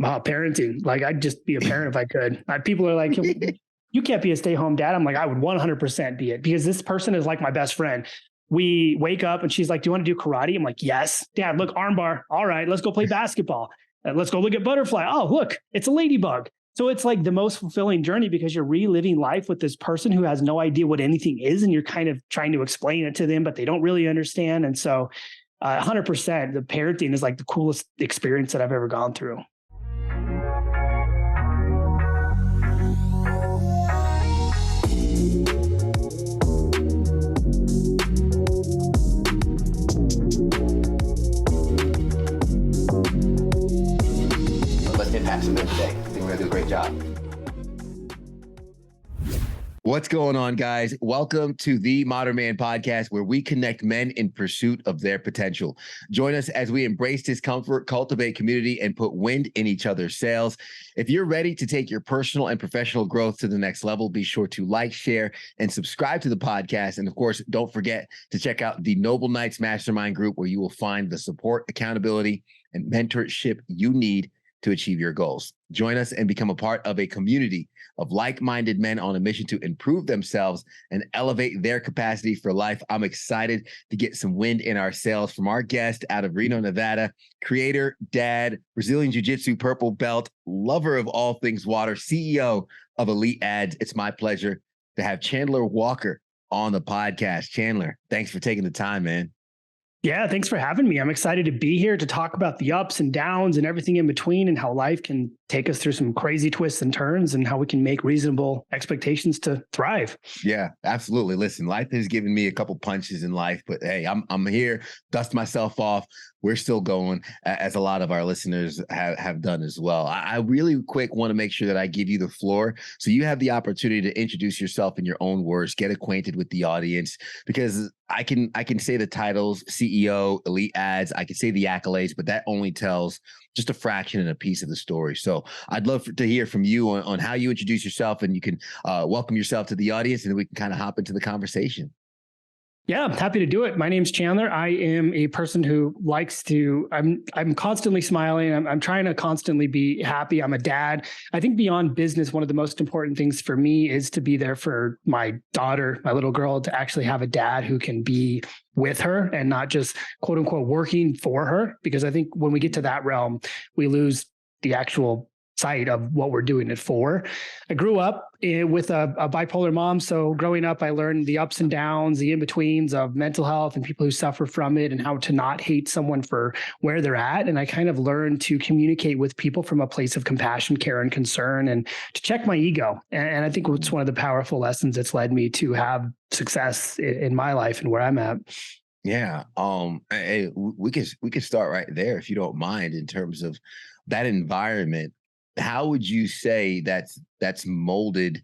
Parenting. Like, I'd just be a parent if I could. People are like, you can't be a stay-home dad. I'm like, I would 100% be it, because this person is like my best friend. We wake up and she's like, do you want to do karate? I'm like, yes. Dad, look, armbar. All right, let's go play basketball. Let's go look at butterfly. Oh, look, it's a ladybug. So it's like the most fulfilling journey, because you're reliving life with this person who has no idea what anything is. And you're kind of trying to explain it to them, but they don't really understand. And so 100%, the parenting is like the coolest experience that I've ever gone through. Impact some men today. I think we're going to do a great job. What's going on, guys? Welcome to the Modern Man Podcast, where we connect men in pursuit of their potential. Join us as we embrace discomfort, cultivate community, and put wind in each other's sails. If you're ready to take your personal and professional growth to the next level, be sure to like, share, and subscribe to the podcast. And of course, don't forget to check out the Noble Knights Mastermind group, where you will find the support, accountability, and mentorship you need to achieve your goals. Join us and become a part of a community of like-minded men on a mission to improve themselves and elevate their capacity for life. I'm excited to get some wind in our sails from our guest out of Reno, Nevada, creator, dad, Brazilian Jiu-jitsu purple belt, lover of all things water, CEO of Elite Ads. It's my pleasure to have Chandler Walker on the podcast. Chandler, thanks for taking the time, man. Yeah, thanks for having me. I'm excited to be here to talk about the ups and downs and everything in between, and how life can take us through some crazy twists and turns, and how we can make reasonable expectations to thrive. Yeah, absolutely. Listen, life has given me a couple punches in life, but hey, I'm here, dust myself off. We're still going, as a lot of our listeners have done as well. I really quick want to make sure that I give you the floor, so you have the opportunity to introduce yourself in your own words, get acquainted with the audience, because I can say the titles, CEO, Elite Ads, I can say the accolades, but that only tells just a fraction and a piece of the story. So I'd love to hear from you on how you introduce yourself, and you can welcome yourself to the audience, and then we can kind of hop into the conversation. Yeah, I'm happy to do it. My name's Chandler. I am a person who likes to, I'm constantly smiling. I'm trying to constantly be happy. I'm a dad. I think beyond business, one of the most important things for me is to be there for my daughter, my little girl, to actually have a dad who can be with her and not just quote unquote working for her. Because I think when we get to that realm, we lose the actual sight of what we're doing it for. I grew up with a bipolar mom. So growing up, I learned the ups and downs, the in-betweens of mental health and people who suffer from it, and how to not hate someone for where they're at. And I kind of learned to communicate with people from a place of compassion, care, and concern, and to check my ego. And I think it's one of the powerful lessons that's led me to have success in my life and where I'm at. Yeah. Hey, we could start right there, if you don't mind, in terms of that environment. How would you say that's molded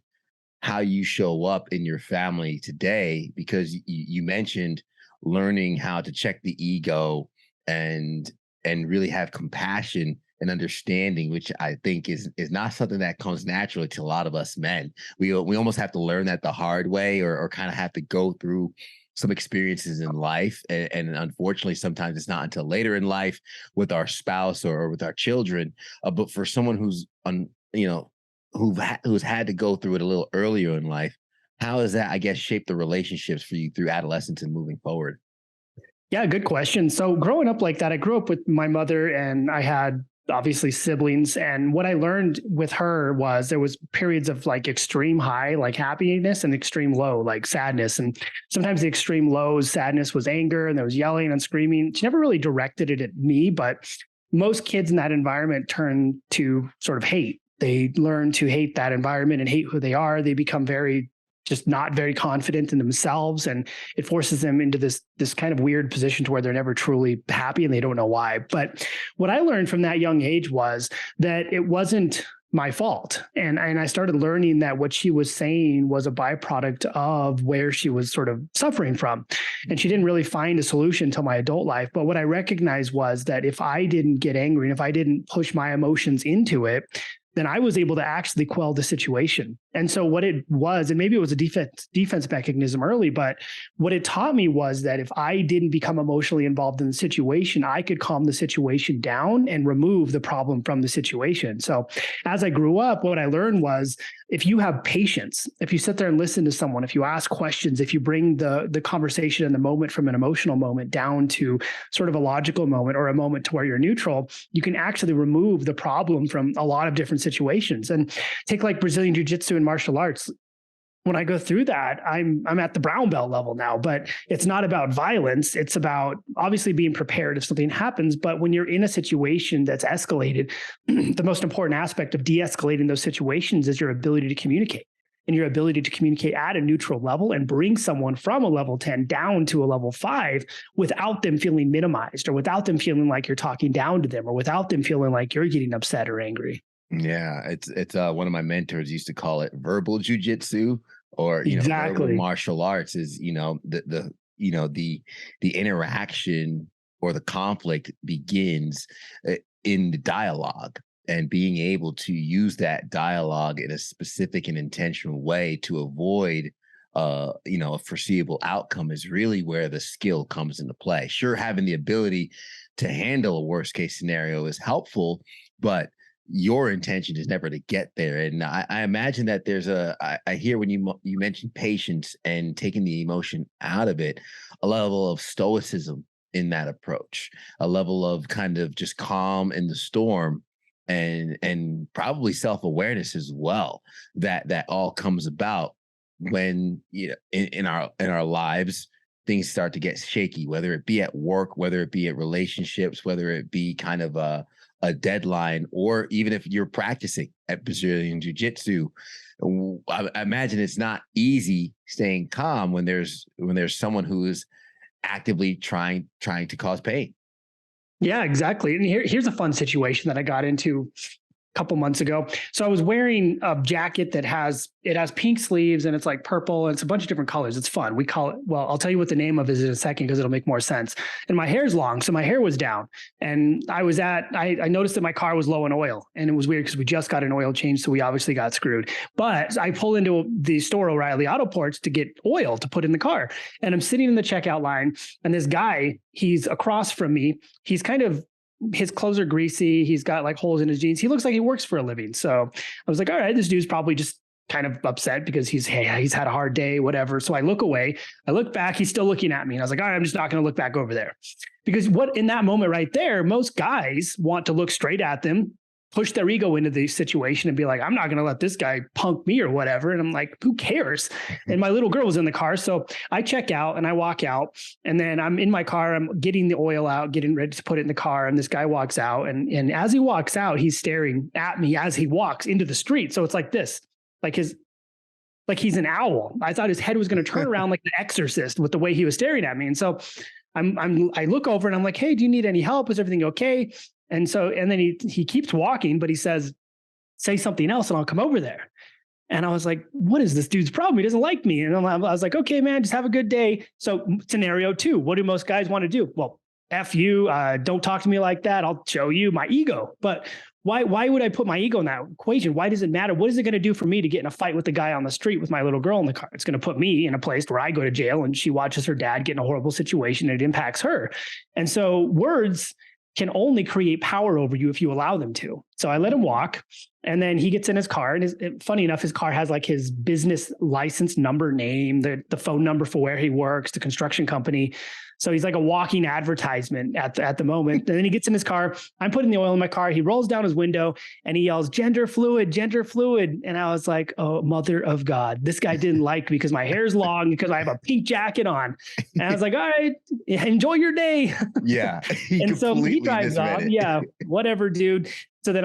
how you show up in your family today? Because you mentioned learning how to check the ego and really have compassion and understanding, which I think is not something that comes naturally to a lot of us men. We almost have to learn that the hard way, or kind of have to go through some experiences in life. And unfortunately, sometimes it's not until later in life with our spouse or with our children. But for someone who's who's had to go through it a little earlier in life, how has that, I guess, shaped the relationships for you through adolescence and moving forward? Yeah, good question. So growing up like that, I grew up with my mother, and I had obviously siblings. And what I learned with her was there was periods of like extreme high, like happiness, and extreme low, like sadness. And sometimes the extreme lows, sadness, was anger, and there was yelling and screaming. She never really directed it at me, but most kids in that environment turn to sort of hate. They learn to hate that environment and hate who they are. They become just not very confident in themselves, and it forces them into this kind of weird position to where they're never truly happy, and they don't know why. But what I learned from that young age was that it wasn't my fault. And I started learning that what she was saying was a byproduct of where she was sort of suffering from. And she didn't really find a solution until my adult life. But what I recognized was that if I didn't get angry, and if I didn't push my emotions into it, then I was able to actually quell the situation. And so what it was, and maybe it was a defense mechanism early, but what it taught me was that if I didn't become emotionally involved in the situation, I could calm the situation down and remove the problem from the situation. So as I grew up, what I learned was if you have patience, if you sit there and listen to someone, if you ask questions, if you bring the conversation and the moment from an emotional moment down to sort of a logical moment or a moment to where you're neutral, you can actually remove the problem from a lot of different situations. And take like Brazilian Jiu-jitsu and martial arts. When I go through that, I'm at the brown belt level now, but it's not about violence. It's about obviously being prepared if something happens. But when you're in a situation that's escalated, the most important aspect of de-escalating those situations is your ability to communicate. And your ability to communicate at a neutral level and bring someone from a level 10 down to a level 5 without them feeling minimized, or without them feeling like you're talking down to them, or without them feeling like you're getting upset or angry. Yeah, it's one of my mentors used to call it verbal jujitsu, or verbal martial arts is the interaction or the conflict begins in the dialogue, and being able to use that dialogue in a specific and intentional way to avoid a foreseeable outcome is really where the skill comes into play. Sure, having the ability to handle a worst case scenario is helpful, but your intention is never to get there. And I imagine that there's I hear when you mentioned patience and taking the emotion out of it, a level of stoicism in that approach, a level of kind of just calm in the storm, and probably self-awareness as well, that all comes about when in our lives things start to get shaky, whether it be at work, whether it be at relationships, whether it be kind of a deadline, or even if you're practicing at Brazilian Jiu-Jitsu. I imagine it's not easy staying calm when there's someone who is actively trying to cause pain. Yeah, exactly. And here's a fun situation that I got into a couple months ago. So I was wearing a jacket that has pink sleeves, and it's like purple, and it's a bunch of different colors. It's fun. We call it, well, I'll tell you what the name of it is in a second because it'll make more sense. And my hair's long, so my hair was down. And I noticed that my car was low on oil, and it was weird because we just got an oil change, so we obviously got screwed. But I pull into the store O'Reilly Auto Parts to get oil to put in the car. And I'm sitting in the checkout line, and this guy, he's across from me. He's his clothes are greasy. He's got like holes in his jeans. He looks like he works for a living. So I was like, all right, this dude's probably just kind of upset because he's had a hard day, whatever. So I look away, I look back, he's still looking at me. And I was like, all right, I'm just not going to look back over there. Because in that moment right there, most guys want to look straight at them, push their ego into the situation and be like, I'm not going to let this guy punk me or whatever. And I'm like, who cares? And my little girl was in the car. So I check out and I walk out, and then I'm in my car. I'm getting the oil out, getting ready to put it in the car. And this guy walks out. And as he walks out, he's staring at me as he walks into the street. So it's like this, like he's an owl. I thought his head was going to turn around like the Exorcist with the way he was staring at me. And so I look over and I'm like, hey, do you need any help? Is everything okay? And then he keeps walking, but he says, say something else and I'll come over there. And I was like, what is this dude's problem? He doesn't like me. And I was like, okay, man, just have a good day. So scenario 2, what do most guys want to do? Well, F you, don't talk to me like that. I'll show you my ego. But why would I put my ego in that equation? Why does it matter? What is it going to do for me to get in a fight with the guy on the street with my little girl in the car? It's going to put me in a place where I go to jail and she watches her dad get in a horrible situation and it impacts her. And so words can only create power over you if you allow them to. So I let him walk, and then he gets in his car, and funny enough, his car has like his business license number, name, the phone number for where he works, the construction company. So he's like a walking advertisement at the moment. And then he gets in his car. I'm putting the oil in my car. He rolls down his window and he yells, gender fluid, gender fluid. And I was like, oh, mother of God, this guy didn't like me because my hair's long, because I have a pink jacket on. And I was like, all right, enjoy your day. Yeah. And so he drives off. Yeah, whatever, dude. So then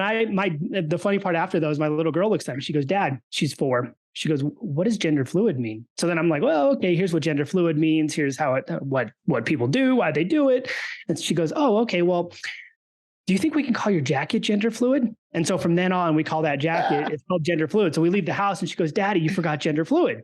the funny part after those, my little girl looks at me. She goes, Dad, she's 4. She goes, what does gender fluid mean? So then I'm like, well, okay, here's what gender fluid means. Here's how what people do, why they do it. And she goes, oh, okay, well, do you think we can call your jacket gender fluid? And so from then on, we call that jacket, it's called gender fluid. So we leave the house and she goes, Daddy, you forgot gender fluid.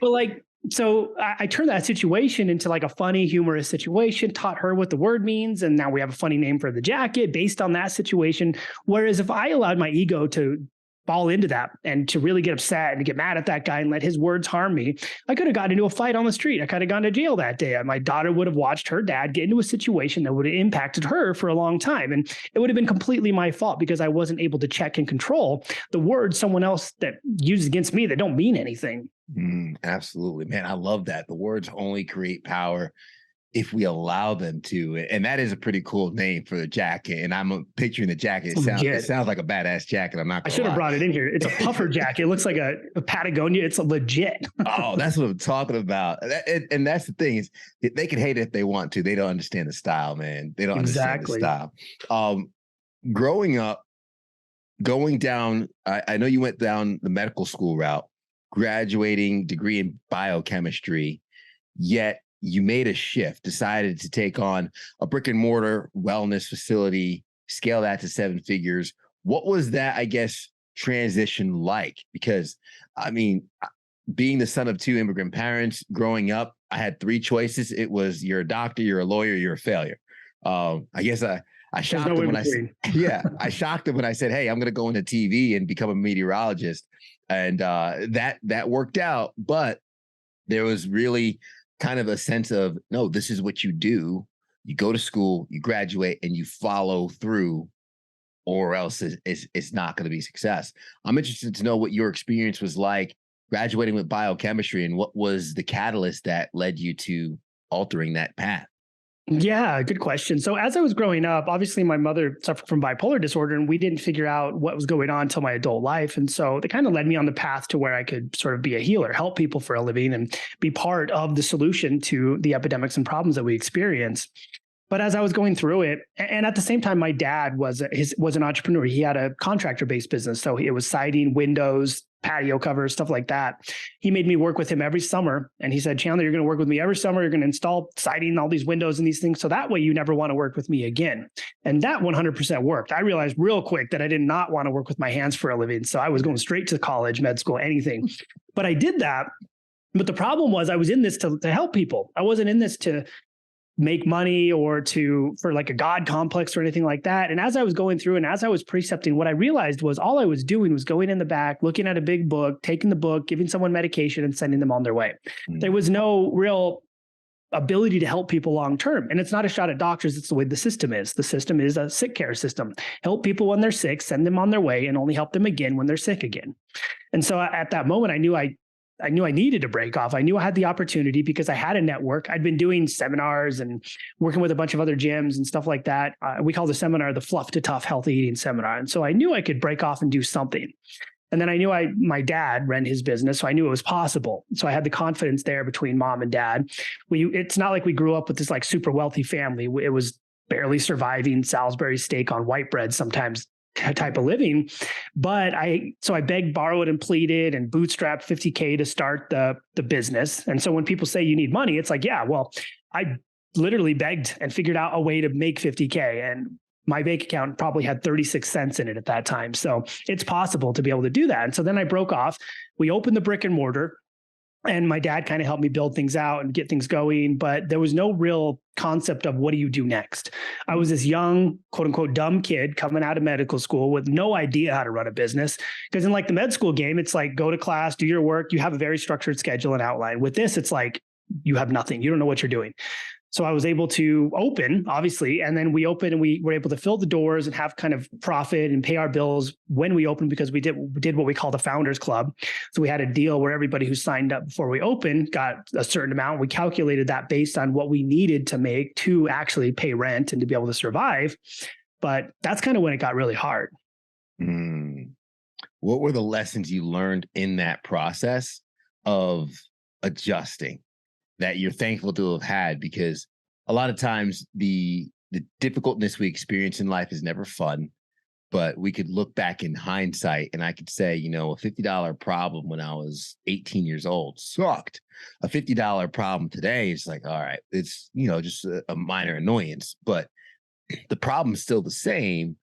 But so I turned that situation into like a funny, humorous situation, taught her what the word means. And now we have a funny name for the jacket based on that situation. Whereas if I allowed my ego to fall into that and to really get upset and to get mad at that guy and let his words harm me, I could have gotten into a fight on the street. I could have gone to jail that day. My daughter would have watched her dad get into a situation that would have impacted her for a long time. And it would have been completely my fault because I wasn't able to check and control the words someone else that uses against me that don't mean anything. Absolutely, man. I love that. The words only create power if we allow them to. And that is a pretty cool name for the jacket. And I'm picturing the jacket. It sounds like a badass jacket. I'm not gonna I should have brought it in here. It's a puffer jacket. It looks like a Patagonia. It's a legit. Oh, that's what I'm talking about. And that's the thing is they can hate it if they want to. They don't understand the style, man. They don't understand the style. Growing up, going down, I know you went down the medical school route, graduating degree in biochemistry, yet you made a shift, decided to take on a brick and mortar wellness facility, scale that to 7 figures. What was that, I guess, transition like? Because, I mean, being the son of 2 immigrant parents, growing up, I had 3 choices. It was you're a doctor, you're a lawyer, you're a failure. I guess I shocked him when I shocked him when I said, hey, I'm going to go into TV and become a meteorologist. And that worked out. But there was really kind of a sense of, no, this is what you do. You go to school, you graduate, and you follow through, or else it's not going to be success. I'm interested to know what your experience was like graduating with biochemistry and what was the catalyst that led you to altering that path. Yeah, good question. So as I was growing up, obviously my mother suffered from bipolar disorder and we didn't figure out what was going on until my adult life. And so they kind of led me on the path to where I could sort of be a healer, help people for a living and be part of the solution to the epidemics and problems that we experience. But as I was going through it, and at the same time, my dad was an entrepreneur. He had a contractor-based business. So it was siding, windows, patio covers, stuff like that. He made me work with him every summer. And he said, Chandler, you're going to work with me every summer. You're going to install siding, all these windows and these things. So that way you never want to work with me again. And that 100% worked. I realized real quick that I did not want to work with my hands for a living. So I was going straight to college, med school, anything. But I did that. But the problem was I was in this to help people. I wasn't in this to make money or for like a God complex or anything like that. And as I was going through and as I was precepting, what I realized was all I was doing was going in the back, looking at a big book, taking the book, giving someone medication and sending them on their way. There was no real ability to help people long term. And it's not a shot at doctors. It's the way the system is. The system is a sick care system. Help people when they're sick, send them on their way, and only help them again when they're sick again. And so at that moment, I knew I needed to break off. I knew I had the opportunity because I had a network. I'd been doing seminars and working with a bunch of other gyms and stuff like that. We call the seminar the Fluff to Tough Healthy Eating Seminar. And so I knew I could break off and do something. And then I knew my dad ran his business, so I knew it was possible. So I had the confidence there between mom and dad. It's not like we grew up with this like super wealthy family. It was barely surviving Salisbury steak on white bread sometimes type of living. But I begged, borrowed, and pleaded and bootstrapped $50K to start the business. And so when people say you need money, it's like, yeah, well, I literally begged and figured out a way to make $50K. And my bank account probably had 36 cents in it at that time. So it's possible to be able to do that. And so then I broke off. We opened the brick and mortar. And my dad kind of helped me build things out and get things going, but there was no real concept of what do you do next? I was this young, quote unquote, dumb kid coming out of medical school with no idea how to run a business. Because in like the med school game, it's like go to class, do your work. You have a very structured schedule and outline. With this, it's like you have nothing. You don't know what you're doing. So I was able to open, obviously, and then we opened and we were able to fill the doors and have kind of profit and pay our bills when we opened because we did what we call the Founders Club. So we had a deal where everybody who signed up before we opened got a certain amount. We calculated that based on what we needed to make to actually pay rent and to be able to survive. But that's kind of when it got really hard. What were the lessons you learned in that process of adjusting that you're thankful to have had? Because a lot of times the difficultness we experience in life is never fun, but we could look back in hindsight and I could say, a $50 problem when I was 18 years old sucked. A $50 problem today is like, all right, it's, just a minor annoyance, but the problem is still the same.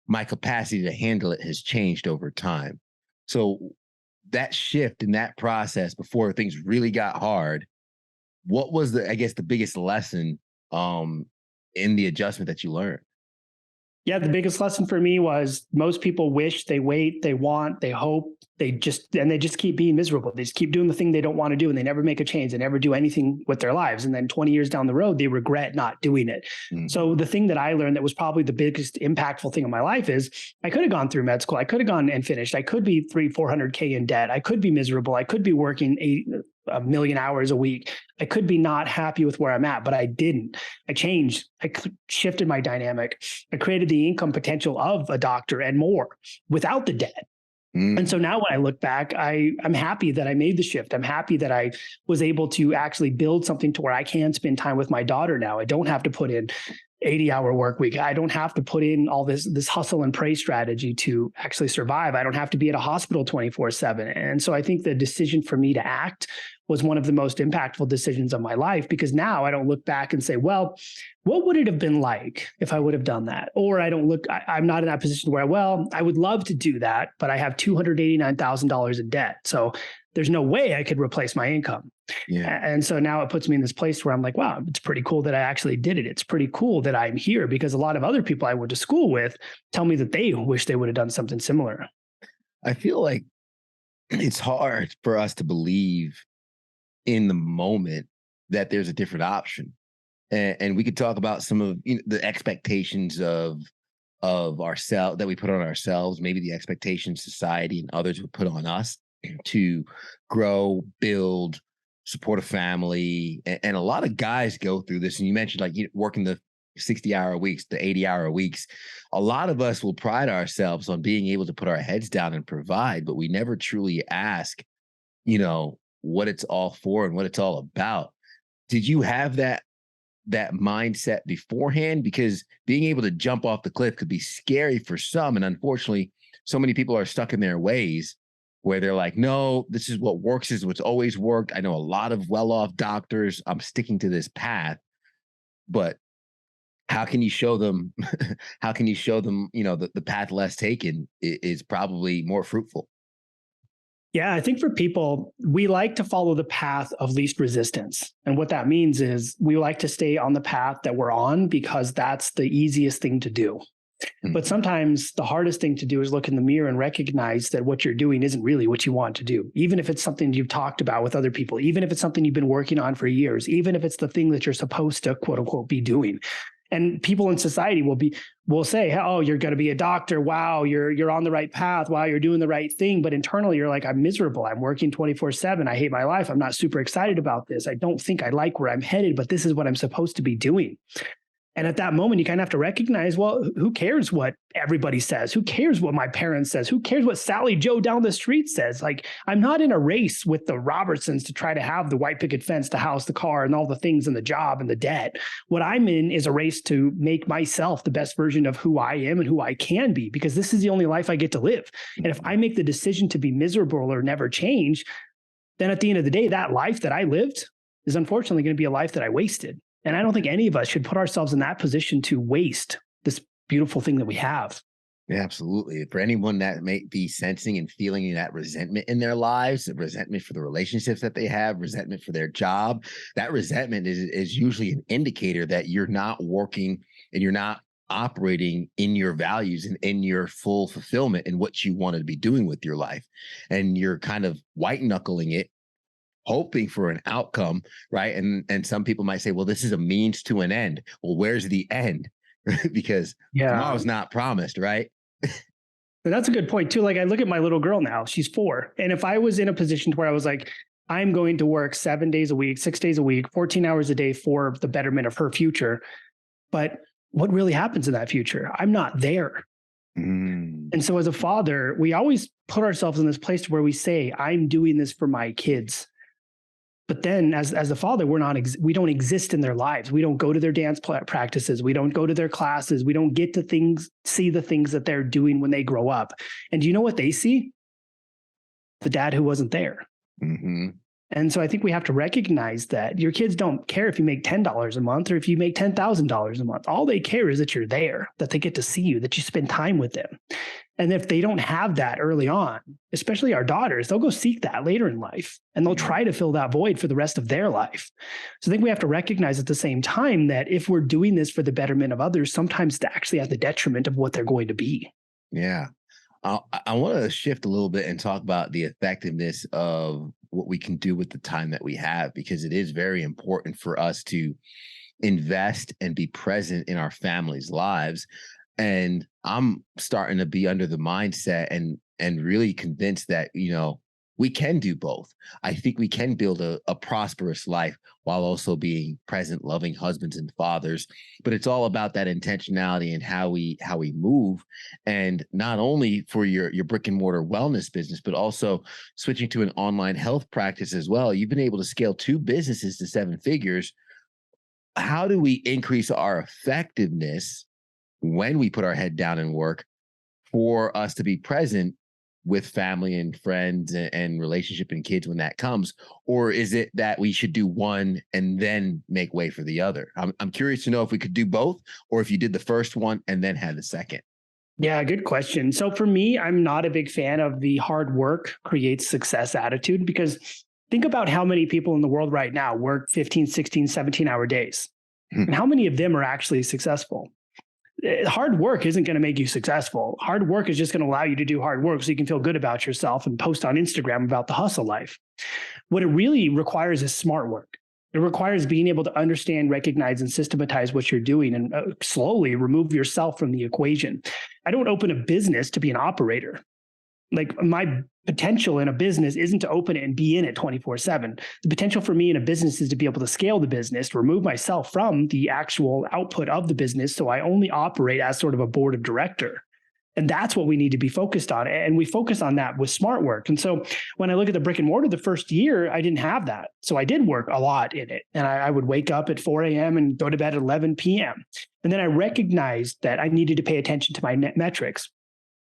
My capacity to handle it has changed over time. So that shift in that process before things really got hard, what was the biggest lesson in the adjustment that you learned? Yeah, the biggest lesson for me was most people wish, they wait, they want, they hope, they just keep being miserable. They just keep doing the thing they don't want to do, and they never make a change. They never do anything with their lives. And then 20 years down the road, they regret not doing it. Mm-hmm. So the thing that I learned that was probably the biggest impactful thing in my life is I could have gone through med school. I could have gone and finished. I could be 300-400K in debt. I could be miserable. I could be working 1 million hours a week. I could be not happy with where I'm at, but I didn't. I changed. I shifted my dynamic. I created the income potential of a doctor and more without the debt. And so now when I look back, I'm happy that I made the shift. I'm happy that I was able to actually build something to where I can spend time with my daughter now. I don't have to put in 80-hour work week. I don't have to put in all this hustle and pray strategy to actually survive. I don't have to be at a hospital 24/7. And so I think the decision for me to act was one of the most impactful decisions of my life, because now I don't look back and say, well, what would it have been like if I would have done that? Or I'm not in that position where, well, I would love to do that, but I have $289,000 in debt. So there's no way I could replace my income. Yeah. And so now it puts me in this place where I'm like, wow, it's pretty cool that I actually did it. It's pretty cool that I'm here, because a lot of other people I went to school with tell me that they wish they would have done something similar. I feel like it's hard for us to believe in the moment that there's a different option. And we could talk about some of the expectations of ourselves that we put on ourselves, maybe the expectations society and others would put on us to grow, build, support a family. And a lot of guys go through this. And you mentioned like working the 60-hour weeks, the 80-hour weeks. A lot of us will pride ourselves on being able to put our heads down and provide, but we never truly ask, what it's all for and what it's all about. Did you have that mindset beforehand? Because being able to jump off the cliff could be scary for some. And unfortunately, so many people are stuck in their ways where they're like, no, this is what works, is what's always worked. I know a lot of well-off doctors. I'm sticking to this path. But how can you show them, the path less taken is probably more fruitful? Yeah, I think for people, we like to follow the path of least resistance. And what that means is we like to stay on the path that we're on because that's the easiest thing to do. Mm-hmm. But sometimes the hardest thing to do is look in the mirror and recognize that what you're doing isn't really what you want to do. Even if it's something you've talked about with other people, even if it's something you've been working on for years, even if it's the thing that you're supposed to, quote unquote, be doing. And people in society will say, oh, you're going to be a doctor. Wow, you're on the right path. Wow, you're doing the right thing. But internally, you're like, I'm miserable. I'm working 24/7. I hate my life. I'm not super excited about this. I don't think I like where I'm headed, but this is what I'm supposed to be doing. And at that moment, you kind of have to recognize, well, who cares what everybody says? Who cares what my parents says? Who cares what Sally Joe down the street says? Like, I'm not in a race with the Robertsons to try to have the white picket fence, the house, the car, and all the things and the job and the debt. What I'm in is a race to make myself the best version of who I am and who I can be, because this is the only life I get to live. And if I make the decision to be miserable or never change, then at the end of the day, that life that I lived is unfortunately going to be a life that I wasted. And I don't think any of us should put ourselves in that position to waste this beautiful thing that we have. Yeah, absolutely. For anyone that may be sensing and feeling that resentment in their lives, resentment for the relationships that they have, resentment for their job, that resentment is usually an indicator that you're not working and you're not operating in your values and in your full fulfillment in what you wanted to be doing with your life. And you're kind of white knuckling it, hoping for an outcome, right? And some people might say, well, this is a means to an end. Well, where's the end? Because tomorrow's not promised, right? That's a good point too. Like, I look at my little girl now, she's 4. And if I was in a position where I was like, I'm going to work 7 days a week, 6 days a week, 14 hours a day for the betterment of her future. But what really happens in that future? I'm not there. And so as a father, we always put ourselves in this place where we say, I'm doing this for my kids. But then as a father, we don't exist in their lives. We don't go to their dance practices. We don't go to their classes. We don't get to see the things that they're doing when they grow up. And do you know what they see? The dad who wasn't there. Mm-hmm. And so I think we have to recognize that your kids don't care if you make $10 a month or if you make $10,000 a month. All they care is that you're there, that they get to see you, that you spend time with them. And if they don't have that early on, especially our daughters, they'll go seek that later in life and they'll try to fill that void for the rest of their life. So I think we have to recognize at the same time that if we're doing this for the betterment of others, sometimes it's actually at the detriment of what they're going to be. Yeah. I want to shift a little bit and talk about the effectiveness of what we can do with the time that we have, because it is very important for us to invest and be present in our families' lives. And I'm starting to be under the mindset and really convinced that, we can do both. I think we can build a prosperous life while also being present, loving husbands and fathers. But it's all about that intentionality and how we move. And not only for your brick and mortar wellness business, but also switching to an online health practice as well. You've been able to scale 2 businesses to 7 figures. How do we increase our effectiveness when we put our head down and work for us to be present with family and friends and relationship and kids when that comes? Or is it that we should do one and then make way for the other? I'm curious to know if we could do both, or if you did the first one and then had the second. Yeah, good question. So for me, I'm not a big fan of the hard work creates success attitude, because think about how many people in the world right now work 15, 16, 17-hour days. And how many of them are actually successful? Hard work isn't going to make you successful. Hard work is just going to allow you to do hard work so you can feel good about yourself and post on Instagram about the hustle life. What it really requires is smart work. It requires being able to understand, recognize, and systematize what you're doing and slowly remove yourself from the equation. I don't open a business to be an operator. Like, my potential in a business isn't to open it and be in it 24/7. The potential for me in a business is to be able to scale the business, to remove myself from the actual output of the business. So I only operate as sort of a board of director. And that's what we need to be focused on. And we focus on that with smart work. And so when I look at the brick and mortar, the first year, I didn't have that. So I did work a lot in it. And I would wake up at 4 a.m. and go to bed at 11 p.m. And then I recognized that I needed to pay attention to my net metrics.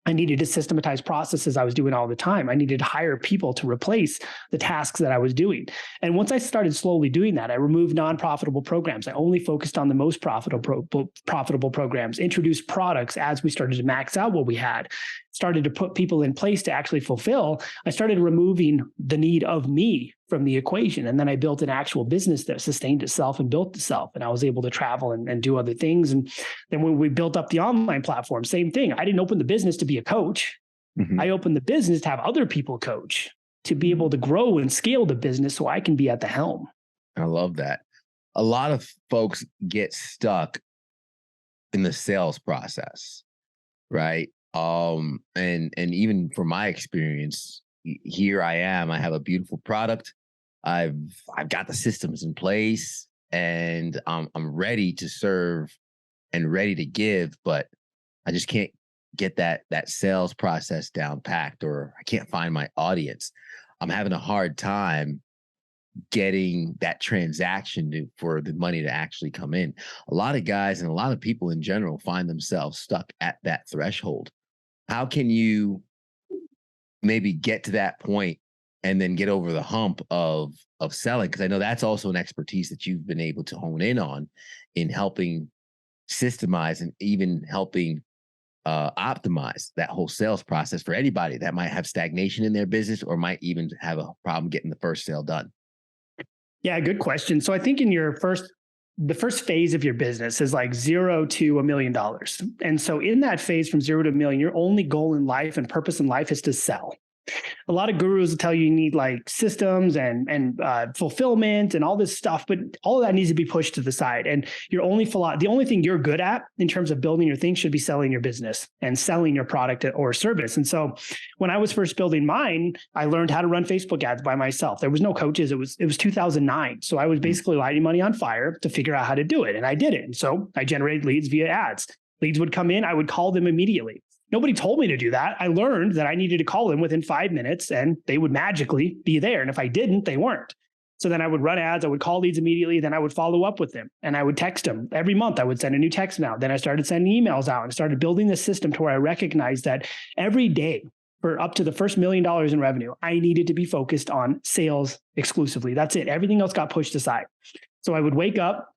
I needed to systematize processes I was doing all the time. I needed to hire people to replace the tasks that I was doing. And once I started slowly doing that, I removed non-profitable programs. I only focused on the most profitable programs, introduced products as we started to max out what we had, started to put people in place to actually fulfill. I started removing the need of me from the equation. And then I built an actual business that sustained itself and built itself. And I was able to travel and do other things. And then when we built up the online platform, same thing. I didn't open the business to be a coach. Mm-hmm. I opened the business to have other people coach, to be able to grow and scale the business so I can be at the helm. I love that. A lot of folks get stuck in the sales process, right? And even from my experience, here I am. I have a beautiful product. I've got the systems in place, and I'm ready to serve and ready to give, but I just can't get that sales process down packed, or I can't find my audience. I'm having a hard time getting that transaction for the money to actually come in. A lot of guys and a lot of people in general find themselves stuck at that threshold. How can you maybe get to that point and then get over the hump of selling? Because I know that's also an expertise that you've been able to hone in on in helping systemize and even helping optimize that whole sales process for anybody that might have stagnation in their business or might even have a problem getting the first sale done. Yeah, good question. So I think in the first phase of your business is like $0 to $1 million. And so in that phase from 0 to 1 million, your only goal in life and purpose in life is to sell. A lot of gurus will tell you need like systems and fulfillment and all this stuff, but all of that needs to be pushed to the side. And the only thing you're good at in terms of building your thing should be selling your business and selling your product or service. And so when I was first building mine, I learned how to run Facebook ads by myself. There was no coaches. It was 2009. So I was basically lighting money on fire to figure out how to do it. And I did it. And so I generated leads via ads. Leads would come in. I would call them immediately. Nobody told me to do that. I learned that I needed to call them within 5 minutes and they would magically be there. And if I didn't, they weren't. So then I would run ads. I would call leads immediately. Then I would follow up with them and I would text them every month. I would send a new text out. Then I started sending emails out and started building this system to where I recognized that every day for up to the first $1 million in revenue, I needed to be focused on sales exclusively. That's it. Everything else got pushed aside. So I would wake up,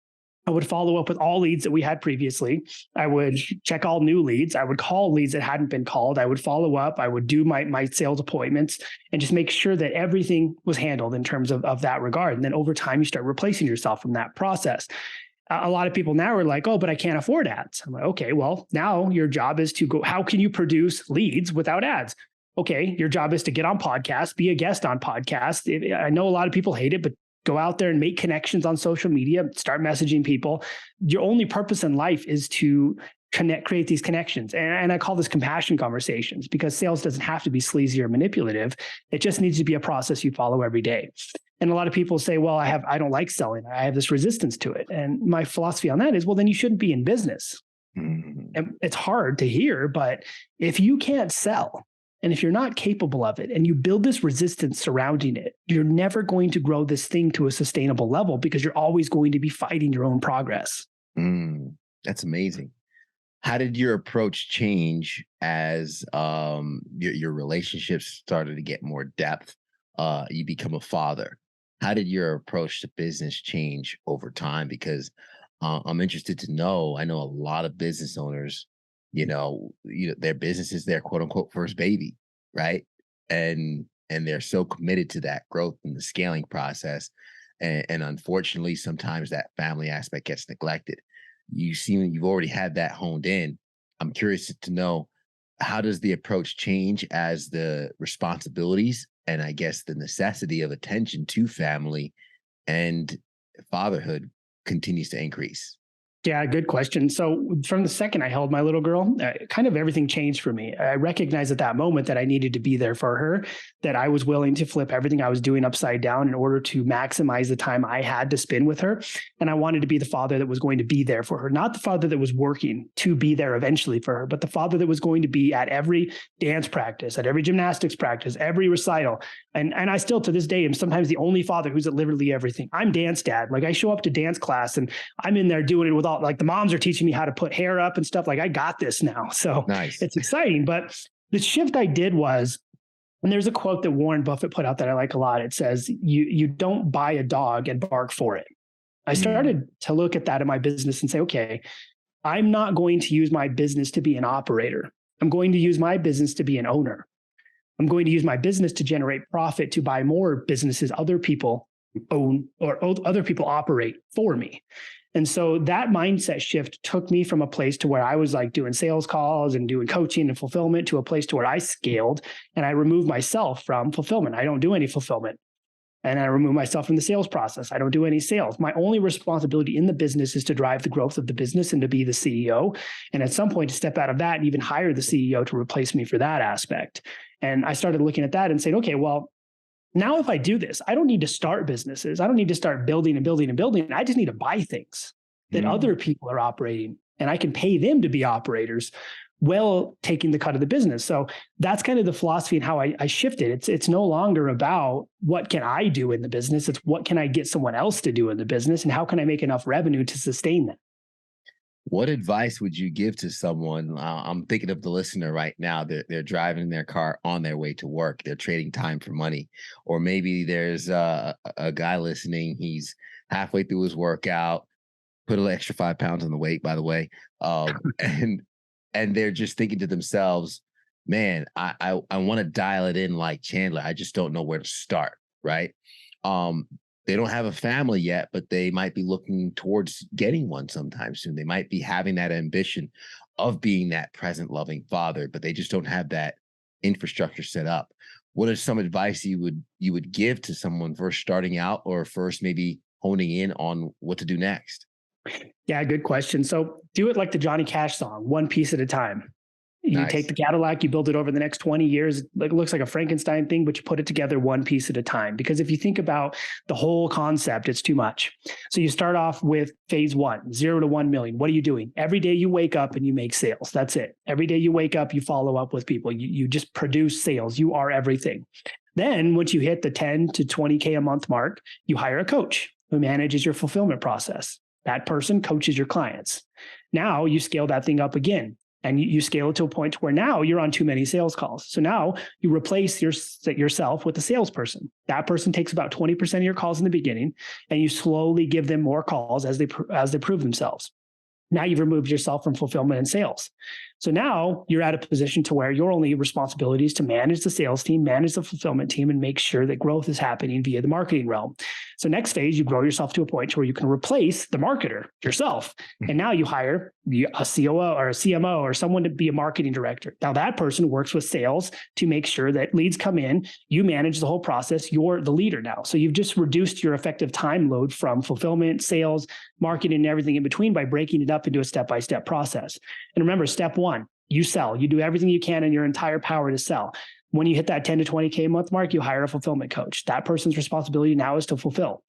I would follow up with all leads that we had previously. I would check all new leads. I would call leads that hadn't been called. I would follow up. I would do my sales appointments and just make sure that everything was handled in terms of that regard. And then over time, you start replacing yourself from that process. A lot of people now are like, oh, but I can't afford ads. I'm like, okay, well, now your job is to go, how can you produce leads without ads? Okay, your job is to get on podcasts, be a guest on podcasts. I know a lot of people hate it, but go out there and make connections on social media, start messaging people. Your only purpose in life is to create these connections. And I call this compassion conversations, because sales doesn't have to be sleazy or manipulative. It just needs to be a process you follow every day. And a lot of people say, well, I don't like selling. I have this resistance to it. And my philosophy on that is, well, then you shouldn't be in business. Mm-hmm. And it's hard to hear, but if you can't sell, and if you're not capable of it and you build this resistance surrounding it, you're never going to grow this thing to a sustainable level, because you're always going to be fighting your own progress. That's amazing. How did your approach change as your relationships started to get more depth? You become a father. How did your approach to business change over time? Because I'm interested to know. I know a lot of business owners, their business is their quote unquote first baby, right? And they're so committed to that growth and the scaling process. And unfortunately, sometimes that family aspect gets neglected. You've already had that honed in. I'm curious to know, how does the approach change as the responsibilities and I guess the necessity of attention to family and fatherhood continues to increase? Yeah, good question. So from the second I held my little girl, kind of everything changed for me. I recognized at that moment that I needed to be there for her, that I was willing to flip everything I was doing upside down in order to maximize the time I had to spend with her. And I wanted to be the father that was going to be there for her, not the father that was working to be there eventually for her, but the father that was going to be at every dance practice, at every gymnastics practice, every recital. And I still to this day am sometimes the only father who's at literally everything. I'm dance dad. Like I show up to dance class and I'm in there doing it with all, like the moms are teaching me how to put hair up and stuff. Like I got this now. So nice. It's exciting. But the shift I did was, and there's a quote that Warren Buffett put out that I like a lot. It says, you don't buy a dog and bark for it. I started to look at that in my business and say, okay, I'm not going to use my business to be an operator. I'm going to use my business to be an owner. I'm going to use my business to generate profit, to buy more businesses other people own or other people operate for me. And so that mindset shift took me from a place to where I was like doing sales calls and doing coaching and fulfillment to a place to where I scaled and I removed myself from fulfillment. I don't do any fulfillment. And I remove myself from the sales process. I don't do any sales. My only responsibility in the business is to drive the growth of the business and to be the CEO. And at some point to step out of that and even hire the CEO to replace me for that aspect. And I started looking at that and saying, okay, well, now if I do this, I don't need to start businesses. I don't need to start building and building and building. I just need to buy things that other people are operating, and I can pay them to be operators while taking the cut of the business. So that's kind of the philosophy and how I shifted. It's no longer about what can I do in the business. It's what can I get someone else to do in the business, and how can I make enough revenue to sustain that? What advice would you give to someone? I'm thinking of the listener right now. They're driving their car on their way to work. They're trading time for money. Or maybe there's a guy listening. He's halfway through his workout, put an extra 5 pounds on the weight, by the way. And they're just thinking to themselves, man, I want to dial it in like Chandler. I just don't know where to start, right? They don't have a family yet, but they might be looking towards getting one sometime soon. They might be having that ambition of being that present, loving father, but they just don't have that infrastructure set up. What is some advice you would give to someone first starting out, or first maybe honing in on what to do next? Yeah, good question. So do it like the Johnny Cash song, one piece at a time. You Nice. take the Cadillac, you build it over the next 20 years. It looks like a Frankenstein thing, but you put it together one piece at a time. Because if you think about the whole concept, it's too much. So you start off with phase 1, 0 to 1 million. What are you doing? Every day you wake up and you make sales. That's it. Every day you wake up, you follow up with people. You just produce sales. You are everything. Then once you hit the 10 to 20K a month mark, you hire a coach who manages your fulfillment process. That person coaches your clients. Now you scale that thing up again. And you scale it to a point where now you're on too many sales calls. So now you replace yourself with a salesperson. That person takes about 20% of your calls in the beginning, and you slowly give them more calls as they prove themselves. Now you've removed yourself from fulfillment and sales. So now you're at a position to where your only responsibility is to manage the sales team, manage the fulfillment team, and make sure that growth is happening via the marketing realm. So next phase, you grow yourself to a point where you can replace the marketer yourself. And now you hire a COO or a CMO or someone to be a marketing director. Now that person works with sales to make sure that leads come in. You manage the whole process. You're the leader now. So you've just reduced your effective time load from fulfillment, sales, marketing, and everything in between by breaking it up into a step-by-step process. And remember, step one, you sell. You do everything you can in your entire power to sell. When you hit that 10 to 20K a month mark, you hire a fulfillment coach. That person's responsibility now is to fulfill.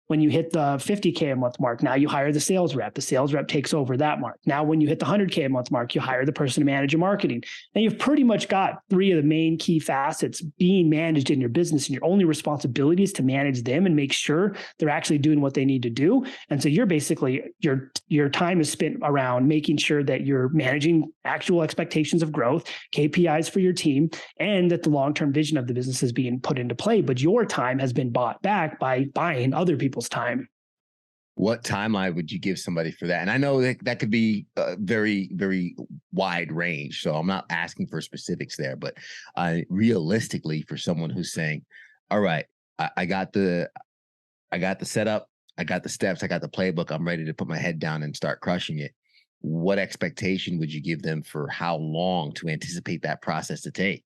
When you hit the 50K a month mark, now you hire the sales rep. The sales rep takes over that mark. Now, when you hit the 100K a month mark, you hire the person to manage your marketing. Now you've pretty much got three of the main key facets being managed in your business, and your only responsibility is to manage them and make sure they're actually doing what they need to do. And so you're basically, your time is spent around making sure that you're managing actual expectations of growth, KPIs for your team, and that the long-term vision of the business is being put into play. But your time has been bought back by buying other people's time. What timeline would you give somebody for that? And I know that could be a very, very wide range. So I'm not asking for specifics there, but realistically, for someone who's saying, all right, I got the setup, I got the steps, I got the playbook, I'm ready to put my head down and start crushing it. What expectation would you give them for how long to anticipate that process to take?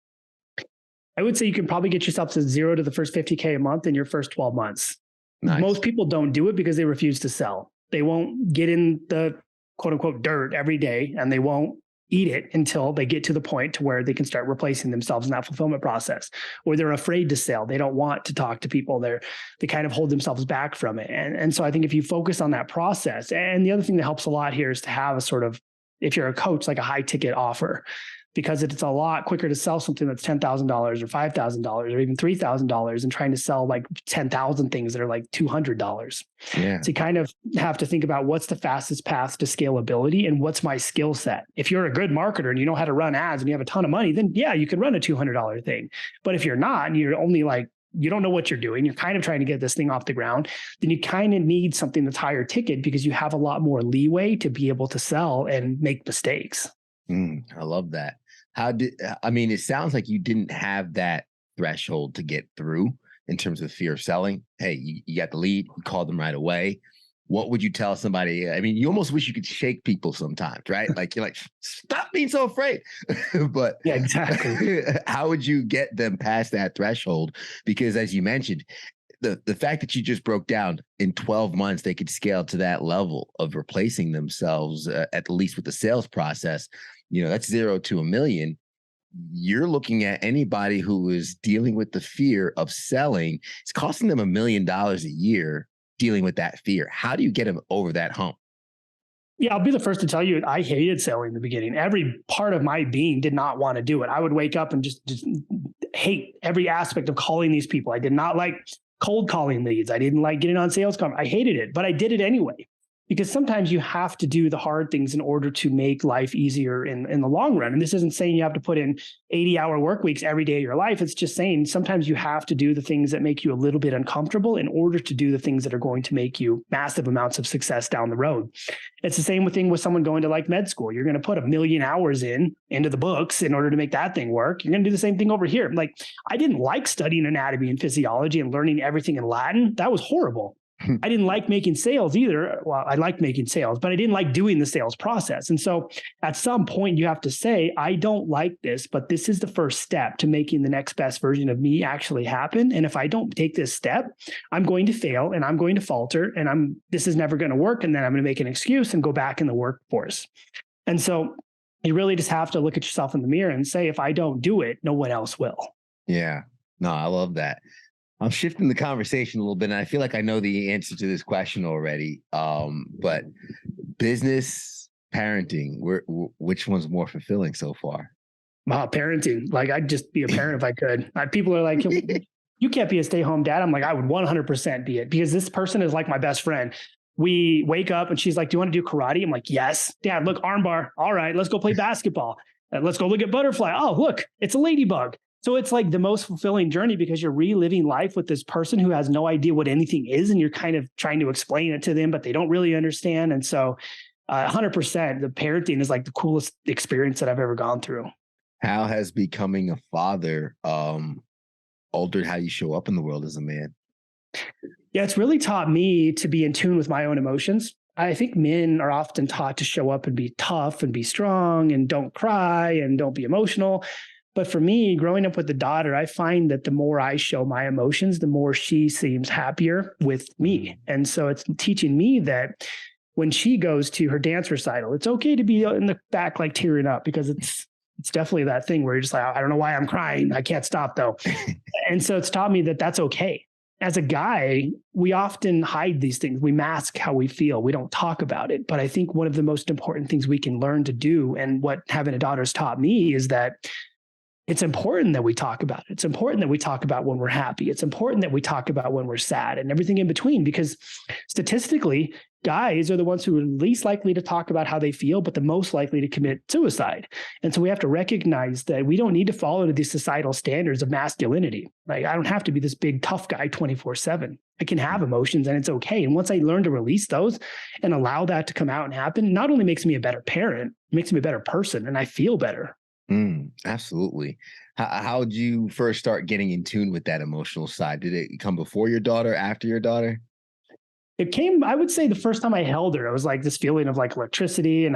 I would say you can probably get yourself to zero to the first 50K a month in your first 12 months. Nice. Most people don't do it because they refuse to sell. They won't get in the quote unquote dirt every day, and they won't eat it until they get to the point to where they can start replacing themselves in that fulfillment process, or they're afraid to sell. They don't want to talk to people. They kind of hold themselves back from it. And so I think if you focus on that process, and the other thing that helps a lot here is to have a sort of, if you're a coach, like a high ticket offer, because it's a lot quicker to sell something that's $10,000 or $5,000 or even $3,000 and trying to sell like 10,000 things that are like $200. Yeah. So you kind of have to think about what's the fastest path to scalability and what's my skill set. If you're a good marketer and you know how to run ads and you have a ton of money, then yeah, you can run a $200 thing. But if you're not, and you're only like, you don't know what you're doing, you're kind of trying to get this thing off the ground, then you kind of need something that's higher ticket because you have a lot more leeway to be able to sell and make mistakes. I love that. It sounds like you didn't have that threshold to get through in terms of fear of selling. Hey, you got the lead, you called them right away. What would you tell somebody? I mean, you almost wish you could shake people sometimes, right? Like you're like, stop being so afraid. But yeah, exactly. How would you get them past that threshold? Because as you mentioned, the fact that you just broke down in 12 months, they could scale to that level of replacing themselves, at least with the sales process. That's 0 to 1 million. You're looking at anybody who is dealing with the fear of selling. It's costing them $1 million a year dealing with that fear. How do you get them over that hump? Yeah, I'll be the first to tell you, I hated selling in the beginning. Every part of my being did not want to do it. I would wake up and just hate every aspect of calling these people. I did not like cold calling leads. I didn't like getting on sales calls. I hated it, but I did it anyway. Because sometimes you have to do the hard things in order to make life easier in the long run. And this isn't saying you have to put in 80-hour work weeks every day of your life. It's just saying sometimes you have to do the things that make you a little bit uncomfortable in order to do the things that are going to make you massive amounts of success down the road. It's the same thing with someone going to like med school. You're going to put 1 million hours into the books in order to make that thing work. You're going to do the same thing over here. Like, I didn't like studying anatomy and physiology and learning everything in Latin. That was horrible. I didn't like making sales either. Well, I liked making sales, but I didn't like doing the sales process. And so at some point you have to say, I don't like this, but this is the first step to making the next best version of me actually happen. And if I don't take this step, I'm going to fail and I'm going to falter and this is never going to work. And then I'm going to make an excuse and go back in the workforce. And so you really just have to look at yourself in the mirror and say, if I don't do it, no one else will. Yeah, no, I love that. I'm shifting the conversation a little bit, and I feel like I know the answer to this question already. But business, parenting, which one's more fulfilling so far? Parenting. Like, I'd just be a parent if I could. People are like, you can't be a stay-home dad. I'm like, I would 100% be it, because this person is like my best friend. we wake up and she's like, do you want to do karate? I'm like, yes. Dad, look, armbar. All right, let's go play basketball. Let's go look at butterfly. Oh, look, it's a ladybug. So it's like the most fulfilling journey because you're reliving life with this person who has no idea what anything is. And you're kind of trying to explain it to them, but they don't really understand. And so 100%, the parenting is like the coolest experience that I've ever gone through. How has becoming a father altered how you show up in the world as a man? Yeah, it's really taught me to be in tune with my own emotions. I think men are often taught to show up and be tough and be strong and don't cry and don't be emotional. But for me, growing up with a daughter, I find that the more I show my emotions, the more she seems happier with me. And so it's teaching me that when she goes to her dance recital, it's okay to be in the back, like tearing up, because it's definitely that thing where you're just like, I don't know why I'm crying. I can't stop though. And so it's taught me that that's okay. As a guy, we often hide these things. We mask how we feel. We don't talk about it. But I think one of the most important things we can learn to do, and what having a daughter's taught me, is that it's important that we talk about it. It's important that we talk about when we're happy. It's important that we talk about when we're sad and everything in between, because statistically, guys are the ones who are least likely to talk about how they feel, but the most likely to commit suicide. And so we have to recognize that we don't need to follow these societal standards of masculinity. Like, I don't have to be this big tough guy 24/7. I can have emotions and it's okay. And once I learn to release those and allow that to come out and happen, it not only makes me a better parent, it makes me a better person, and I feel better. Absolutely. How did you first start getting in tune with that emotional side? Did it come before your daughter, after your daughter? It came, I would say, the first time I held her, it was like this feeling of like electricity, and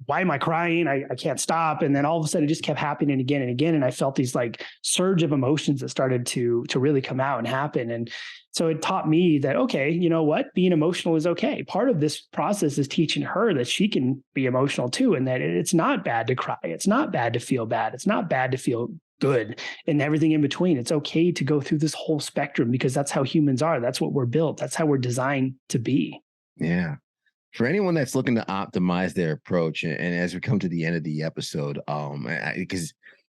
why am I crying? I can't stop. And then all of a sudden it just kept happening again and again. And I felt these like surge of emotions that started to really come out and happen. And so it taught me that, okay, you know what? Being emotional is okay. Part of this process is teaching her that she can be emotional too, and that it's not bad to cry. It's not bad to feel bad. It's not bad to feel good, and everything in between. It's okay to go through this whole spectrum, because that's how humans are. That's what we're built. That's how we're designed to be. Yeah. For anyone that's looking to optimize their approach, and as we come to the end of the episode, because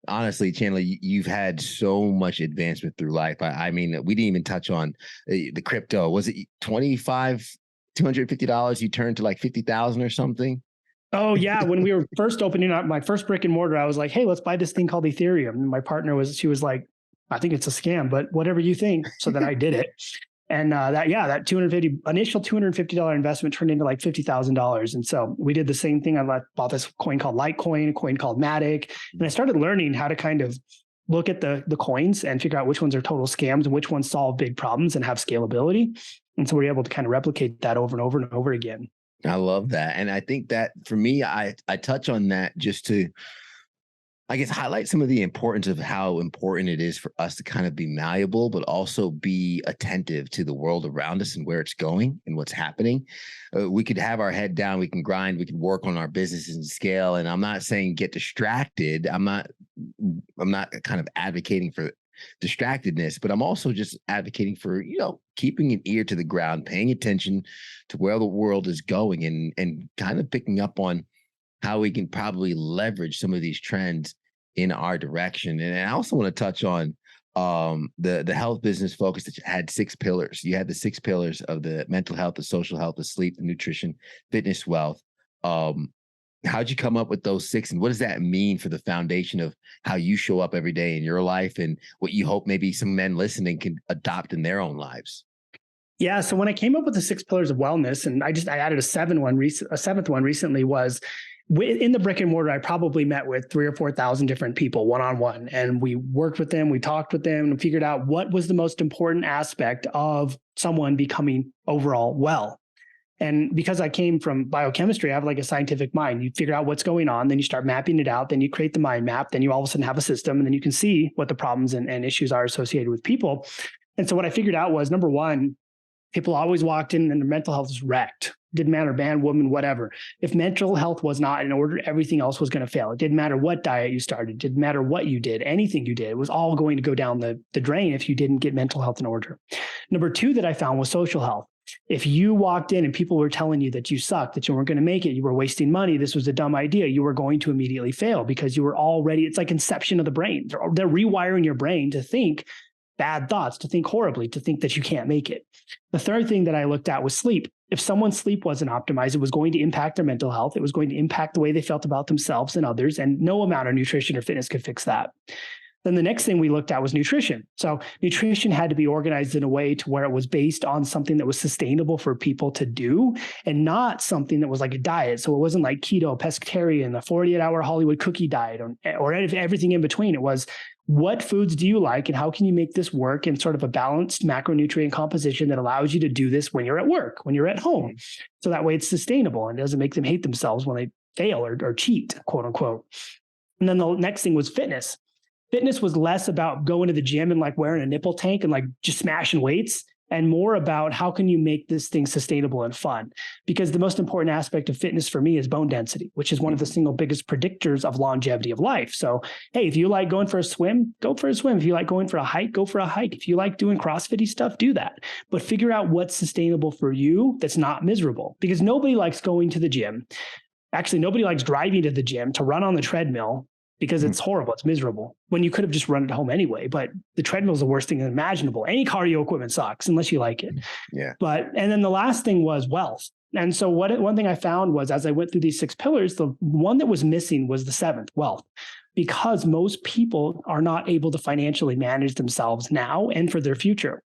honestly, Chandler, you've had so much advancement through life. I mean, we didn't even touch on the crypto. Was it $250? You turned to like 50,000 or something? Oh yeah. When we were first opening up my first brick and mortar, I was like, hey, let's buy this thing called Ethereum. And my partner she was like, I think it's a scam, but whatever you think. So then I did it. And that initial $250 investment turned into like $50,000. And so we did the same thing. I bought this coin called Litecoin, a coin called Matic. And I started learning how to kind of look at the coins and figure out which ones are total scams and which ones solve big problems and have scalability. And so we're able to kind of replicate that over and over and over again. I love that. And I think that for me, I touch on that just to, I guess, highlight some of the importance of how important it is for us to kind of be malleable, but also be attentive to the world around us and where it's going and what's happening. We could have our head down, we can grind, we can work on our businesses and scale. And I'm not saying get distracted. I'm not kind of advocating for distractedness, but I'm also just advocating for, keeping an ear to the ground, paying attention to where the world is going, and kind of picking up on how we can probably leverage some of these trends in our direction. And I also want to touch on the health business focus that had 6 pillars. You had the 6 pillars of the mental health, the social health, the sleep, the nutrition, fitness, wealth. How'd you come up with those 6, and what does that mean for the foundation of how you show up every day in your life, and what you hope maybe some men listening can adopt in their own lives? Yeah. So when I came up with the 6 pillars of wellness, and I added a seventh one recently, was in the brick and mortar, I probably met with 3,000 or 4,000 different people one-on-one, and we worked with them, we talked with them, and figured out what was the most important aspect of someone becoming overall well. And because I came from biochemistry, I have like a scientific mind. You figure out what's going on, then you start mapping it out, then you create the mind map, then you all of a sudden have a system, and then you can see what the problems and issues are associated with people. And so what I figured out was, number one, people always walked in and their mental health was wrecked. Didn't matter, man, woman, whatever. If mental health was not in order, everything else was going to fail. It didn't matter what diet you started. It didn't matter what you did. Anything you did, it was all going to go down the drain if you didn't get mental health in order. Number 2 that I found was social health. If you walked in and people were telling you that you sucked, that you weren't going to make it, you were wasting money, this was a dumb idea, you were going to immediately fail, because you were already, it's like inception of the brain. They're rewiring your brain to think bad thoughts, to think horribly, to think that you can't make it. The third thing that I looked at was sleep. If someone's sleep wasn't optimized, it was going to impact their mental health. It was going to impact the way they felt about themselves and others. And no amount of nutrition or fitness could fix that. Then the next thing we looked at was nutrition. So nutrition had to be organized in a way to where it was based on something that was sustainable for people to do and not something that was like a diet. So it wasn't like keto, pescatarian, the 48-hour Hollywood cookie diet, or everything in between. It was, what foods do you like and how can you make this work in sort of a balanced macronutrient composition that allows you to do this when you're at work, when you're at home. So that way it's sustainable and doesn't make them hate themselves when they fail or cheat, quote unquote. And then the next thing was fitness. Fitness was less about going to the gym and like wearing a nipple tank and like just smashing weights, and more about how can you make this thing sustainable and fun? Because the most important aspect of fitness for me is bone density, which is one of the single biggest predictors of longevity of life. So, hey, if you like going for a swim, go for a swim. If you like going for a hike, go for a hike. If you like doing CrossFit-y stuff, do that. But figure out what's sustainable for you that's not miserable, because nobody likes going to the gym. Actually, nobody likes driving to the gym to run on the treadmill, because it's horrible. It's miserable when you could have just run at home anyway. But the treadmill is the worst thing imaginable. Any cardio equipment sucks unless you like it. Yeah. And then the last thing was wealth. And so one thing I found was, as I went through these 6 pillars, the one that was missing was the 7th, wealth, because most people are not able to financially manage themselves now and for their future.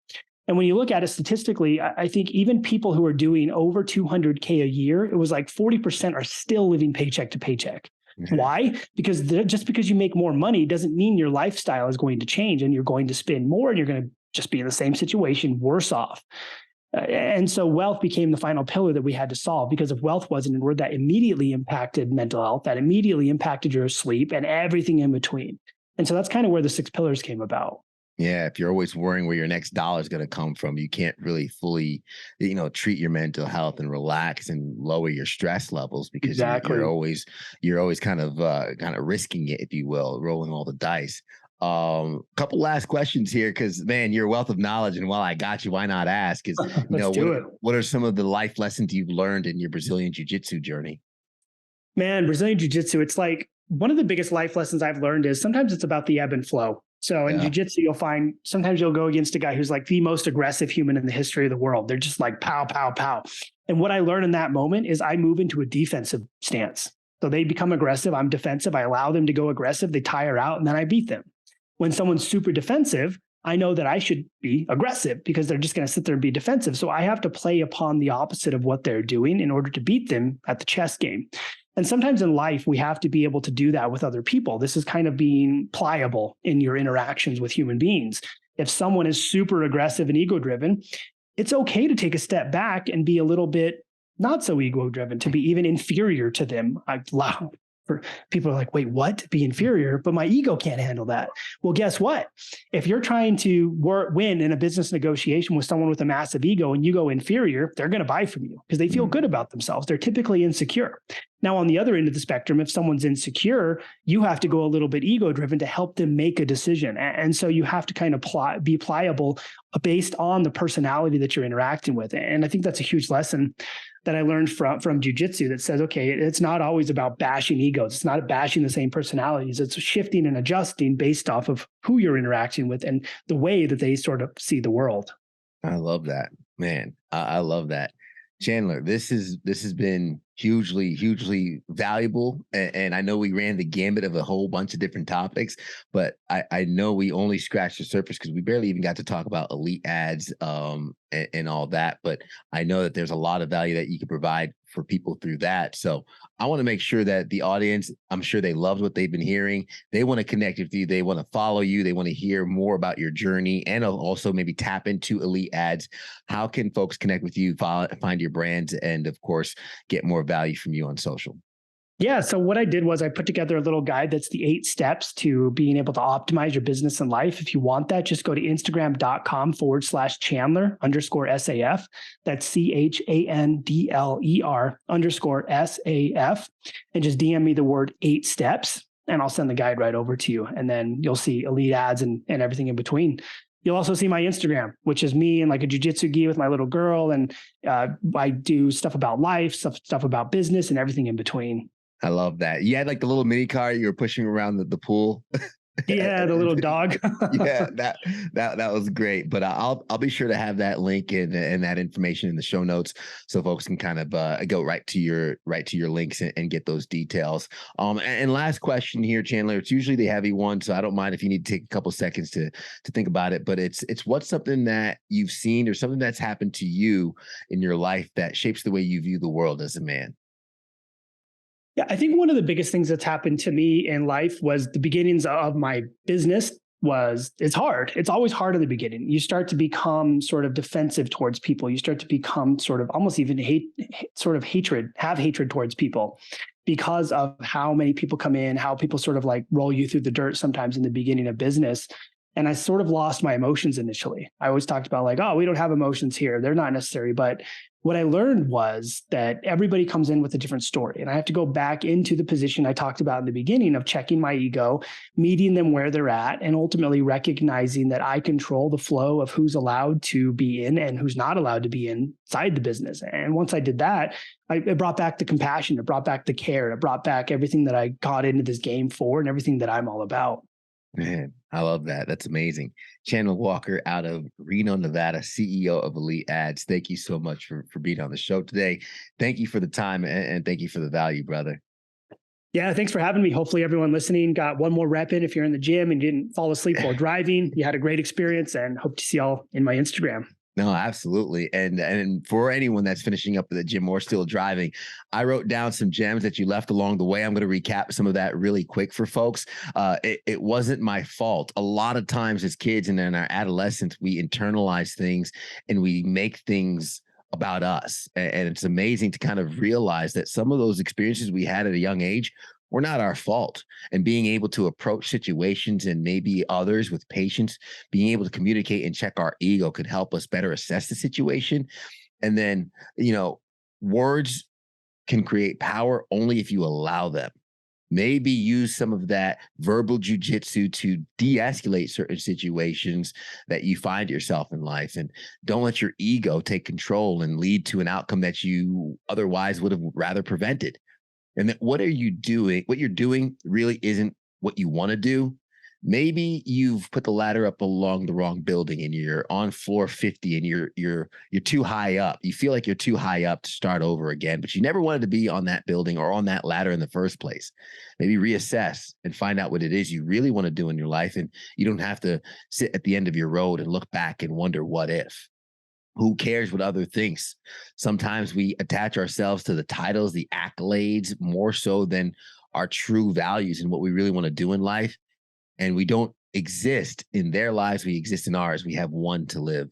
And when you look at it statistically, I think even people who are doing over 200K a year, it was like 40% are still living paycheck to paycheck. Why? Because just because you make more money doesn't mean your lifestyle is going to change and you're going to spend more and you're going to just be in the same situation, worse off. And so wealth became the final pillar that we had to solve, because if wealth wasn't in word, that immediately impacted mental health, that immediately impacted your sleep and everything in between. And so that's kind of where the 6 pillars came about. Yeah, if you're always worrying where your next dollar is going to come from, you can't really fully, treat your mental health and relax and lower your stress levels, because Exactly. you're always kind of risking it, if you will, rolling all the dice. Couple last questions here, because man, you're a wealth of knowledge, and while I got you, why not ask? Is what are some of the life lessons you've learned in your Brazilian Jiu-jitsu journey? Man, Brazilian Jiu-jitsu, it's like one of the biggest life lessons I've learned is sometimes it's about the ebb and flow. So in jiu-jitsu, you'll find sometimes you'll go against a guy who's like the most aggressive human in the history of the world. They're just like pow, pow, pow. And what I learned in that moment is I move into a defensive stance. So they become aggressive. I'm defensive. I allow them to go aggressive. They tire out and then I beat them. When someone's super defensive, I know that I should be aggressive because they're just going to sit there and be defensive. So I have to play upon the opposite of what they're doing in order to beat them at the chess game. And sometimes in life, we have to be able to do that with other people. This is kind of being pliable in your interactions with human beings. If someone is super aggressive and ego-driven, it's okay to take a step back and be a little bit not so ego-driven, to be even inferior to them. People are like, wait, what? Be inferior? But my ego can't handle that. Well, guess what? If you're trying to win in a business negotiation with someone with a massive ego and you go inferior, they're going to buy from you because they feel good about themselves. They're typically insecure. Now, on the other end of the spectrum, if someone's insecure, you have to go a little bit ego-driven to help them make a decision. And so you have to kind of be pliable based on the personality that you're interacting with. And I think that's a huge lesson that I learned from jiu-jitsu that says, okay, it's not always about bashing egos. It's not bashing the same personalities. It's shifting and adjusting based off of who you're interacting with and the way that they sort of see the world. I love that, man. I love that. Chandler, this has been hugely valuable. And I know we ran the gambit of a whole bunch of different topics, but I know we only scratched the surface because we barely even got to talk about elite ads and all that. But I know that there's a lot of value that you can provide for people through that. So I want to make sure that the audience, I'm sure they loved what they've been hearing. They want to connect with you. They want to follow you. They want to hear more about your journey and also maybe tap into elite ads. How can folks connect with you, find your brands, and of course, get more value from you on social? Yeah. So what I did was I put together a little guide that's the 8 steps to being able to optimize your business and life. If you want that, just go to Instagram.com/Chandler_SAF. That's CHANDLER_SAF. And just DM me the word 8 steps and I'll send the guide right over to you. And then you'll see elite ads and everything in between. You'll also see my Instagram, which is me in like a jiu-jitsu gi with my little girl. And I do stuff about life, stuff about business and everything in between. I love that. You had like the little mini car you were pushing around the pool. Yeah, the little dog. Yeah, that was great. But I'll be sure to have that link and that information in the show notes so folks can kind of go right to your links and get those details. And last question here, Chandler. It's usually the heavy one, so I don't mind if you need to take a couple seconds to think about it. But it's what's something that you've seen or something that's happened to you in your life that shapes the way you view the world as a man. Yeah, I think one of the biggest things that's happened to me in life was the beginnings of my business. It's hard. It's always hard in the beginning. You start to become sort of defensive towards people. You start to become sort of almost even have hatred towards people because of how many people come in, how people sort of like roll you through the dirt sometimes in the beginning of business. And I sort of lost my emotions initially. I always talked about like, oh, we don't have emotions here. They're not necessary. But what I learned was that everybody comes in with a different story. And I have to go back into the position I talked about in the beginning of checking my ego, meeting them where they're at, and ultimately recognizing that I control the flow of who's allowed to be in and who's not allowed to be inside the business. And once I did that, it brought back the compassion, it brought back the care, it brought back everything that I got into this game for and everything that I'm all about. Man, I love that. That's amazing. Chandler Walker out of Reno, Nevada, CEO of Elite Ads. Thank you so much for being on the show today. Thank you for the time and thank you for the value, brother. Yeah, thanks for having me. Hopefully everyone listening got one more rep in. If you're in the gym and didn't fall asleep while driving, you had a great experience, and hope to see y'all in my Instagram. No, absolutely. And for anyone that's finishing up at the gym or still driving, I wrote down some gems that you left along the way. I'm going to recap some of that really quick for folks. It wasn't my fault. A lot of times as kids and in our adolescence, we internalize things and we make things about us. And it's amazing to kind of realize that some of those experiences we had at a young age were not our fault. And being able to approach situations and maybe others with patience, being able to communicate and check our ego could help us better assess the situation. And then, words can create power only if you allow them. Maybe use some of that verbal jiu-jitsu to de-escalate certain situations that you find yourself in life. And don't let your ego take control and lead to an outcome that you otherwise would have rather prevented. And that what you're doing really isn't what you want to do. Maybe you've put the ladder up along the wrong building and you're on floor 50 and you're too high up. You feel like you're too high up to start over again, but you never wanted to be on that building or on that ladder in the first place. Maybe reassess and find out what it is you really want to do in your life. And you don't have to sit at the end of your road and look back and wonder what if. Who cares what other thinks? Sometimes we attach ourselves to the titles, the accolades, more so than our true values and what we really want to do in life. And we don't exist in their lives. We exist in ours. We have one to live.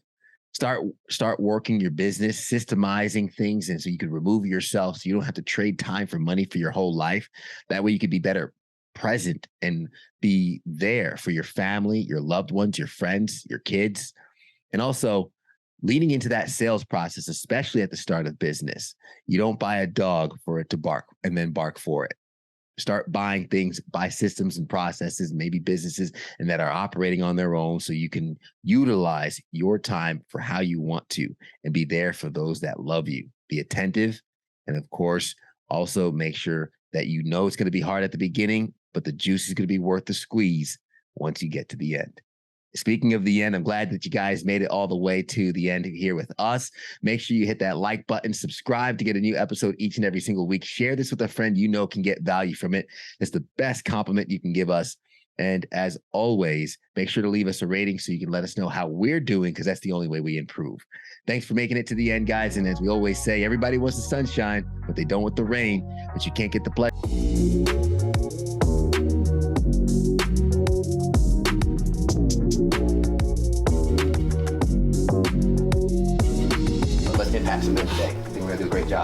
Start working your business, systemizing things. And so you can remove yourself so you don't have to trade time for money for your whole life. That way you could be better present and be there for your family, your loved ones, your friends, your kids. And also, leaning into that sales process, especially at the start of business. You don't buy a dog for it to bark and then bark for it. Start buying things, buy systems and processes, maybe businesses, and that are operating on their own so you can utilize your time for how you want to and be there for those that love you. Be attentive. And of course, also make sure that you know it's going to be hard at the beginning, but the juice is going to be worth the squeeze once you get to the end. Speaking of the end, I'm glad that you guys made it all the way to the end here with us. Make sure you hit that like button, subscribe to get a new episode each and every single week. Share this with a friend you know can get value from it. It's the best compliment you can give us. And as always, make sure to leave us a rating so you can let us know how we're doing, because that's the only way we improve. Thanks for making it to the end, guys. And as we always say, everybody wants the sunshine, but they don't want the rain, but you can't get the pleasure. Let's impact some today. I think we're going to do a great job.